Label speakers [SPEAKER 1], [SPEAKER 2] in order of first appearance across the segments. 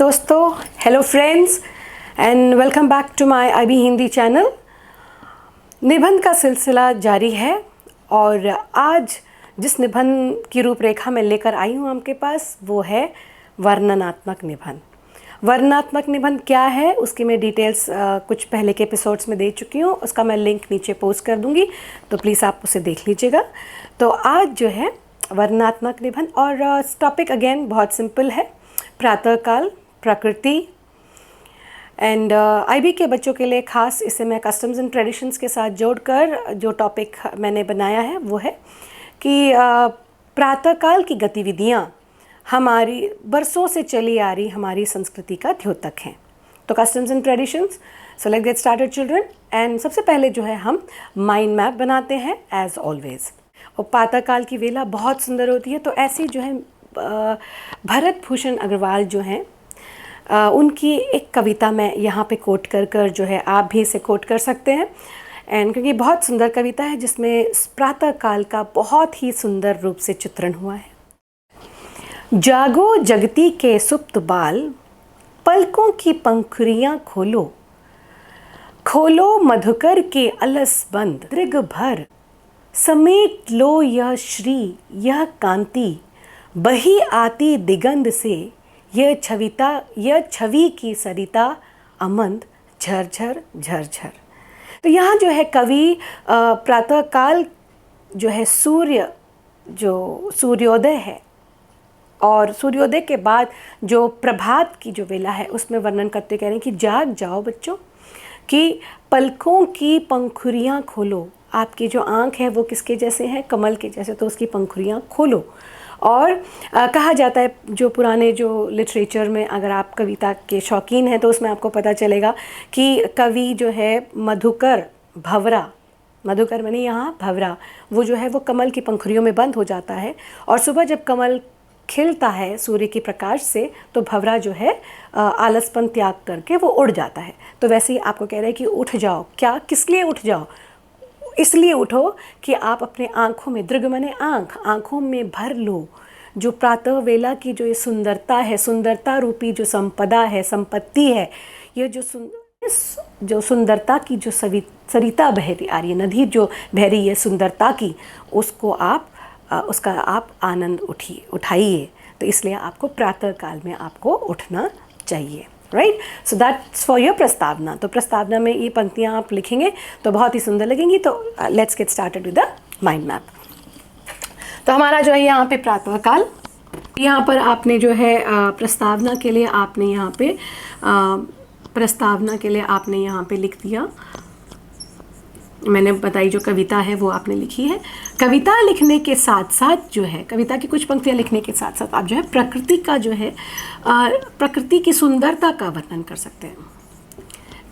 [SPEAKER 1] दोस्तों, hello friends and welcome back to my IB Hindi channel. निबंध का सिलसिला जारी है और आज जिस निबंध की रूपरेखा मैं लेकर आई हूँ आपके पास वो है वर्णनात्मक निबंध। वर्णनात्मक निबंध क्या है उसकी मैं डिटेल्स कुछ पहले के एपिसोड्स में दे चुकी हूँ, उसका मैं लिंक नीचे पोस्ट कर दूँगी, तो प्लीज़ आप उसे देख लीजिएगा। तो आज जो है वर्णनात्मक निबंध और टॉपिक अगेन बहुत सिंपल है, प्रातःकाल, प्रकृति एंड IB के बच्चों के लिए ख़ास इसे मैं कस्टम्स एंड ट्रेडिशंस के साथ जोड़कर जो टॉपिक मैंने बनाया है वो है कि प्रातःकाल की गतिविधियाँ हमारी बरसों से चली आ रही हमारी संस्कृति का द्योतक हैं। तो customs and traditions, so let's get started children. And सबसे पहले जो है हम माइंड मैप बनाते हैं एज ऑलवेज। और प्रातःकाल की वेला बहुत सुंदर होती है, तो ऐसी जो है भरत भूषण अग्रवाल जो हैं उनकी एक कविता मैं यहाँ पे कोट कर जो है आप भी इसे कोट कर सकते हैं। एंड क्योंकि बहुत सुंदर कविता है जिसमें प्रातःकाल का बहुत ही सुंदर रूप से चित्रण हुआ है। जागो जगती के सुप्त बाल, पलकों की पंखुड़ियाँ खोलो, खोलो मधुकर के अलस बंद, दृग भर समेट लो यह श्री यह कांति, बही आती दिगंध से यह छवि की सरिता, अमंद झरझर झरझर। तो यहाँ जो है कवि प्रातःकाल जो है सूर्योदय है और सूर्योदय के बाद जो प्रभात की जो वेला है उसमें वर्णन करते कह रहे हैं कि जाग जाओ बच्चों, कि पलकों की पंखुड़ियाँ खोलो। आपकी जो आँख है वो किसके जैसे हैं? कमल के जैसे, तो उसकी पंखुड़ियाँ खोलो। और कहा जाता है जो पुराने जो लिटरेचर में, अगर आप कविता के शौकीन हैं तो उसमें आपको पता चलेगा कि कवि जो है मधुकर भंवरा, मधुकर मैंने यहाँ भंवरा, वो जो है वो कमल की पंखुड़ियों में बंद हो जाता है और सुबह जब कमल खिलता है सूर्य के प्रकाश से तो भंवरा जो है आलसपन त्याग करके वो उड़ जाता है। तो वैसे ही आपको कह रहे हैं कि उठ जाओ। क्या, किस लिए उठ जाओ? इसलिए उठो कि आप अपने आँखों में, दृग माने आँखों में भर लो जो प्रातः वेला की जो ये सुंदरता है, सुंदरता रूपी जो संपदा है, संपत्ति है, ये जो सुंदरता की जो सरिता बह आ रही है, नदी जो बह रही है सुंदरता की, उसका आप आनंद उठाइए। तो इसलिए आपको प्रातःकाल में आपको उठना चाहिए, right. So that's for your प्रस्तावना। तो प्रस्तावना में ये पंक्तियाँ आप लिखेंगे तो बहुत ही सुंदर लगेंगी। तो let's get started with the mind map. तो हमारा जो है यहाँ पे प्रातःकाल, यहाँ पर आपने जो है प्रस्तावना के लिए आपने यहाँ पे लिख दिया, मैंने बताई जो कविता है वो आपने लिखी है। कविता लिखने के साथ साथ जो है, कविता की कुछ पंक्तियाँ लिखने के साथ साथ आप जो है प्रकृति का जो है प्रकृति की सुंदरता का वर्णन कर सकते हैं,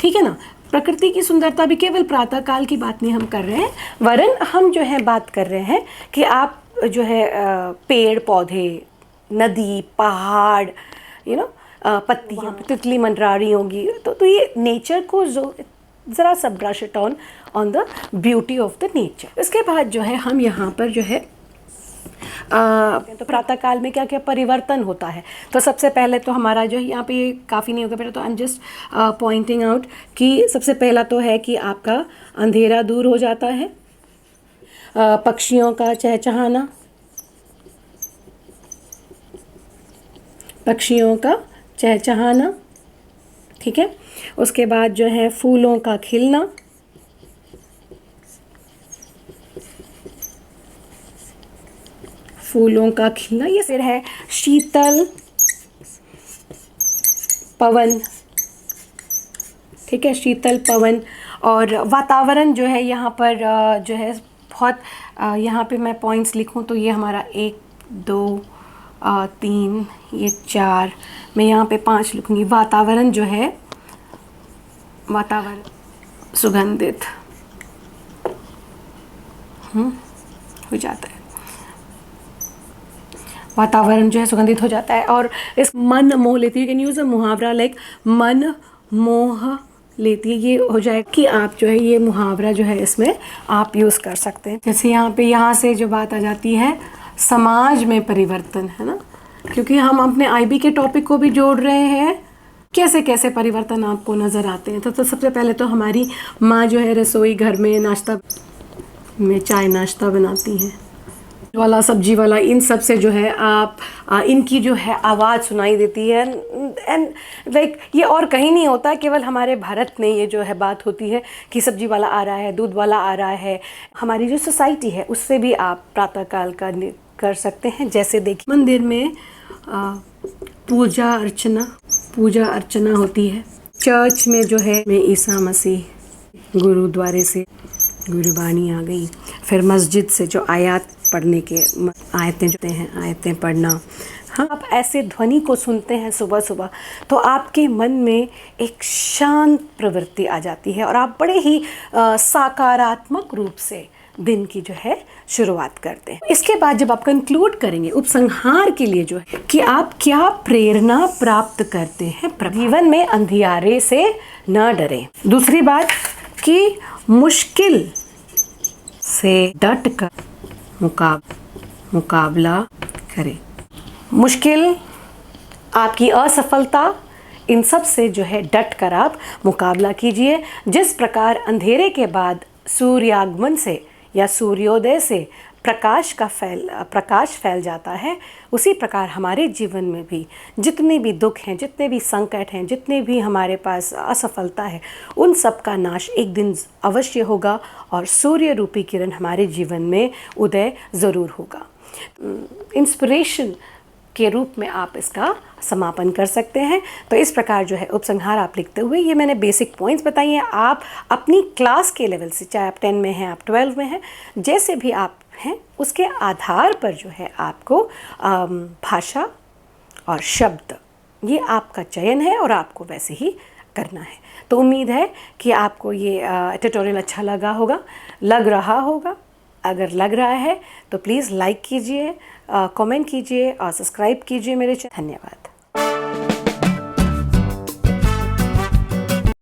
[SPEAKER 1] ठीक है ना। प्रकृति की सुंदरता भी केवल प्रातःकाल की बात नहीं हम कर रहे हैं, वरन हम जो है बात कर रहे हैं कि आप जो है पेड़ पौधे, नदी, पहाड़, पत्तियाँ, तितली मंडरा रही होंगी, तो ये नेचर को जो ज़रा सा brush it on the beauty of the nature. इसके बाद जो है हम यहाँ पर जो है तो प्रातःकाल में क्या क्या परिवर्तन होता है। तो सबसे पहले तो हमारा जो है यहाँ पे ये काफ़ी नहीं होगा पहले, तो I am just pointing out कि सबसे पहला तो है कि आपका अंधेरा दूर हो जाता है, पक्षियों का चहचहाना, ठीक है। उसके बाद जो है फूलों का खिलना, ये फिर है शीतल पवन, ठीक है, शीतल पवन। और वातावरण जो है यहाँ पर जो है बहुत, यहाँ पे मैं पॉइंट्स लिखूँ तो ये हमारा 1 2 3, ये 4, मैं यहाँ पे 5 लिखूँगी। वातावरण जो है, वातावरण सुगंधित हो जाता है, वातावरण जो है सुगंधित हो जाता है। और इस मन मोह लेती है, यू कैन यूज़ अ मुहावरा लाइक मन मोह लेती है, ये हो जाए कि आप जो है ये मुहावरा जो है इसमें आप यूज़ कर सकते हैं। जैसे यहाँ से जो बात आ जाती है समाज में परिवर्तन, है ना, क्योंकि हम अपने आईबी के टॉपिक को भी जोड़ रहे हैं। कैसे कैसे परिवर्तन आपको नज़र आते हैं? तो सबसे पहले तो हमारी माँ जो है रसोई घर में नाश्ता में चाय नाश्ता बनाती हैं, वाला सब्जी वाला, इन सब से जो है आप इनकी जो है आवाज़ सुनाई देती है। एंड लाइक ये और कहीं नहीं होता, केवल हमारे भारत में ये जो है बात होती है कि सब्जी वाला आ रहा है, दूध वाला आ रहा है। हमारी जो सोसाइटी है उससे भी आप प्रातःकाल का कर सकते हैं। जैसे देखिए मंदिर में पूजा अर्चना होती है। चर्च में जो है में ईसा मसीह गुरुद्वारे से गुरुबानी आ गई। फिर मस्जिद से जो आयत पढ़ने के आयतें जो हैं आयतें पढ़ना। हाँ, आप ऐसे ध्वनि को सुनते हैं सुबह सुबह तो आपके मन में एक शांत प्रवृत्ति आ जाती है और आप बड़े ही सकारात्मक रूप से दिन की जो है शुरुआत करते हैं। इसके बाद जब आप कंक्लूड करेंगे उपसंहार के लिए जो है कि आप क्या प्रेरणा प्राप्त करते हैं, जीवन में अंधियारे से न डरें। दूसरी बात कि मुश्किल से डट कर मुकाबला करें। मुश्किल, आपकी असफलता, इन सब से जो है डट कर आप मुकाबला कीजिए। जिस प्रकार अंधेरे के बाद सूर्यागमन से या सूर्योदय से प्रकाश फैल जाता है, उसी प्रकार हमारे जीवन में भी जितने भी दुख हैं, जितने भी संकट हैं, जितने भी हमारे पास असफलता है, उन सब का नाश एक दिन अवश्य होगा और सूर्य रूपी किरण हमारे जीवन में उदय ज़रूर होगा। इंस्पिरेशन के रूप में आप इसका समापन कर सकते हैं। तो इस प्रकार जो है उपसंहार आप लिखते हुए, ये मैंने बेसिक पॉइंट्स बताई हैं। आप अपनी क्लास के लेवल से, चाहे आप 10 में हैं, आप 12 में हैं, जैसे भी आप हैं उसके आधार पर जो है आपको भाषा और शब्द, ये आपका चयन है और आपको वैसे ही करना है। तो उम्मीद है कि आपको ये ट्यूटोरियल अच्छा लग रहा होगा। अगर लग रहा है तो प्लीज़ लाइक कीजिए, कमेंट कीजिए और सब्सक्राइब कीजिए मेरे चैनल। धन्यवाद।